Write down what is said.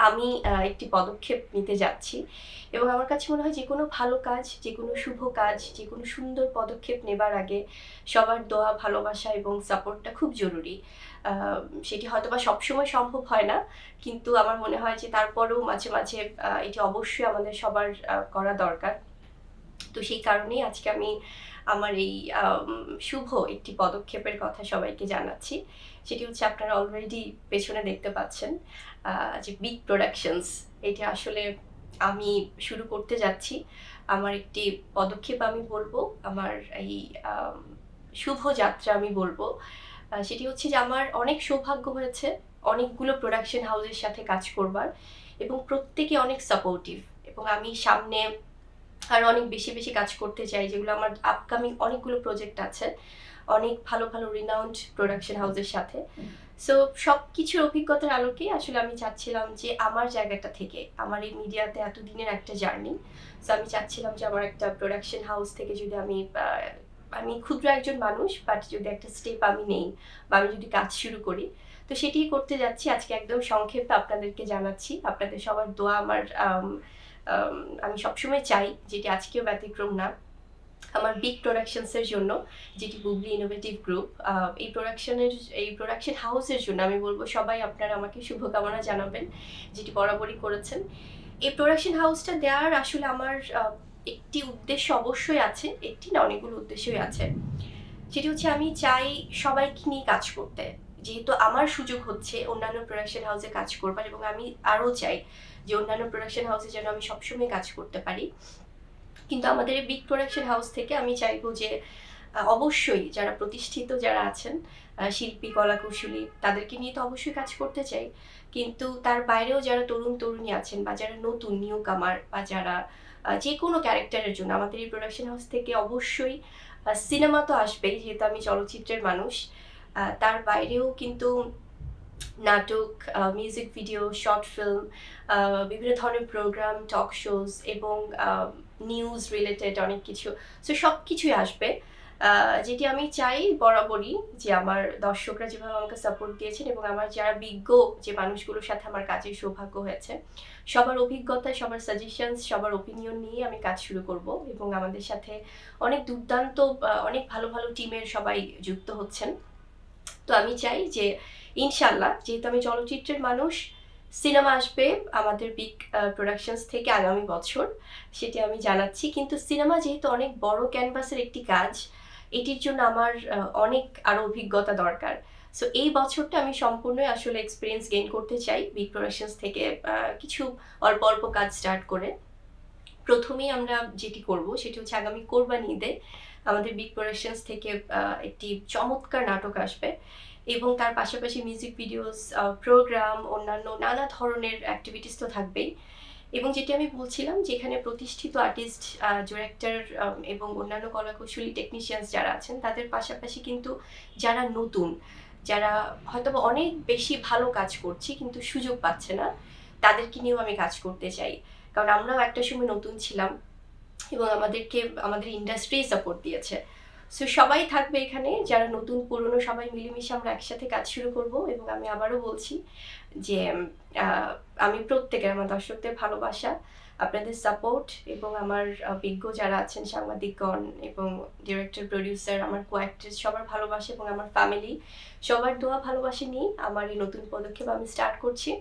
আমি একটি পদক্ষেপ নিতে যাচ্ছি এবং আমার কাছে মনে হয় যে কোনো ভালো কাজ, যে কোনো শুভ কাজ, যে কোনো সুন্দর পদক্ষেপ নেবার আগে সবার দোয়া, ভালোবাসা এবং সাপোর্টটা খুব জরুরি। আ সেটি হয়তোবা সবসময় সম্ভব হয় না। কিন্তু আমার মনে হয় যে তারপরেও মাঝে, মাঝে এটি অবশ্যই আমাদের সবার করা দরকার। তো সেই কারণেই আজকে আমি আমার এই আম শুভ একটি পদক্ষেপের কথা সবাইকে জানাচ্ছি। সেটি হচ্ছে আপনারা অলরেডি পেছনে দেখতে পাচ্ছেন আ যে বিগ প্রোডাকশনস এটি আসলে আমি শুরু করতে যাচ্ছি। আমার একটি পদক্ষেপ আমি বলব। আমার এই আম শুভ যাত্রা আমি বলব। সেটি হচ্ছে যে আমার অনেক সৌভাগ্য হয়েছে অনেকগুলো প্রোডাকশন হাউসের সাথে কাজ করবার এবং প্রত্যেকে অনেক সাপোর্টিভ এবং আমি সামনে আরো অনেক বেশি, বেশি কাজ করতে চাই যেগুলো আমার আপকামিং অনেকগুলো প্রজেক্ট আছে। অনেক ভালো, ভালো রিনাউন্ড প্রোডাকশন হাউসের সাথে। সো সবকিছুর অভিজ্ঞতার আলোকে আসলে আমি চাচ্ছিলাম যে আমার জায়গাটা থেকে, আমার এই মিডিয়াতে এতদিনের একটা জার্নি। সো আমি চাচ্ছিলাম যে আমার একটা প্রোডাকশন হাউস থেকে যদি আমি ক্ষুদ্র একজন মানুষ বাট যদি একটা স্টেপ আমি নেই বা আমি যদি কাজ শুরু করি, তো সেটিই করতে যাচ্ছি। আজকে একদম সংক্ষেপে আপনাদেরকে জানাচ্ছি। আপনাদের সবার দোয়া আমার আম আম আমি সবসময় চাই যেটি আজকেও ব্যতিক্রম না। আমার বিগ প্রোডাকশনস এর জন্য যেটি বুবলি ইনোভেটিভ গ্রুপ এই প্রোডাকশন হাউসের জন্য আমি বলব সবাই আপনারা আমাকে শুভকামনা জানাবেন যেটি বরাবরই করেছেন। এই প্রোডাকশন হাউসটা দেওয়ার আসলে আমার একটি উদ্দেশ্য অবশ্যই আছে। একটি না অনেকগুলো উদ্দেশ্যই আছে। সেটি হচ্ছে আমি চাই সবাইকে নিয়ে কাজ করতে। যেহেতু আমার সুযোগ হচ্ছে অন্যান্য প্রোডাকশন হাউসে কাজ করবার এবং আমি আরও চাই যে অন্যান্য প্রোডাকশন হাউসে যেন আমি সবসময় কাজ করতে পারি। কিন্তু আমাদের এই বিগ প্রোডাকশন হাউস থেকে আমি চাইবো যে অবশ্যই যারা প্রতিষ্ঠিত যারা আছেন শিল্পী, কলাকুশলী তাদেরকে নিয়ে তো অবশ্যই কাজ করতে চাই। কিন্তু তার বাইরেও যারা তরুণ-তরুণী আছেন বা যারা নতুন নিউ কামার বা যারা যেকোনো ক্যারেক্টারের জন্য আমাদের এই প্রোডাকশন হাউস থেকে অবশ্যই সিনেমা তো আসবেই যেহেতু আমি চলচ্চিত্রের মানুষ। তার বাইরেও কিন্তু নাটক, মিউজিক ভিডিও, শর্ট ফিল্ম, আ বিভিন্ন ধরনের প্রোগ্রাম, টক শোজ এবং নিউজ রিলেটেড অনেক কিছু। সো সবকিছুই আসবে। আ যেটি আমি চাই বরাবরই যে আমার দর্শকরা যেভাবে আমাকে সাপোর্ট দিয়েছেন এবং আমার যারা বিজ্ঞ যে মানুষগুলোর সাথে আমার কাজের সৌভাগ্য হয়েছে, সবার অভিজ্ঞতা, সবার সাজেশনস, সবার ওপিনিয়ন নিয়ে আমি কাজ শুরু করব এবং আমাদের সাথে অনেক দুর্দান্ত অনেক ভালো, ভালো টিমের সবাই যুক্ত হচ্ছেন। তো আমি চাই যে ইনশাআল্লাহ যেহেতু আমি চলচ্চিত্রের মানুষ, সিনেমা আসবে আমাদের বিগ প্রোডাকশনস থেকে আগামী বছর। সেটি আমি জানাচ্ছি। কিন্তু সিনেমা যেহেতু অনেক বড় ক্যানভাসের একটি কাজ, এটির জন্য আমার অনেক আরো অভিজ্ঞতা দরকার। সো এই বছরটা আমি সম্পূর্ণই আসলে এক্সপেরিয়েন্স গেইন করতে চাই বিগ প্রোডাকশনস থেকে কিছু অল্প, অল্প কাজ স্টার্ট করে। প্রথমেই আমরা যেটি করব সেটি হচ্ছে আগামী কোরবানি ঈদে আমাদের বিগ প্রোডাকশনস থেকে একটি চমৎকার নাটক আসবে এবং তার পাশাপাশি মিউজিক ভিডিওস, প্রোগ্রাম, অন্যান্য নানা ধরনের অ্যাক্টিভিটিস তো থাকবেই। এবং যেটি আমি বলছিলাম যে এখানে প্রতিষ্ঠিত আর্টিস্ট, ডিরেক্টর এবং অন্যান্য কলাকুশলী টেকনিশিয়ানস যারা আছেন তাদের পাশাপাশি কিন্তু যারা নতুন, যারা হয়তোবা অনেক বেশি ভালো কাজ করছে কিন্তু সুযোগ পাচ্ছে না, তাদেরকে নিয়েও আমি কাজ করতে চাই। কারণ আমরাও একটা সময় নতুন ছিলাম এবং আমাদেরকে আমাদের ইন্ডাস্ট্রি সাপোর্ট দিয়েছে। সো সবাই থাকবে এখানে যারা নতুন পুরনো সবাই মিলেমিশে আমরা একসাথে কাজ শুরু করব এবং আমি আবারও বলছি যে আ আমি প্রত্যেকের আমার দর্শকদের ভালোবাসা, আপনাদের সাপোর্ট এবং আমার বিজ্ঞ যারা আছেন সাংবাদিকগণ এবং ডিরেক্টর, প্রোডিউসার, আমার কো-অ্যাক্ট্রেস সবার ভালোবাসা এবং আমার ফ্যামিলি সবার দোয়া ভালোবাসা নিয়েই আমার এই নতুন পদক্ষেপ আমি স্টার্ট করছি।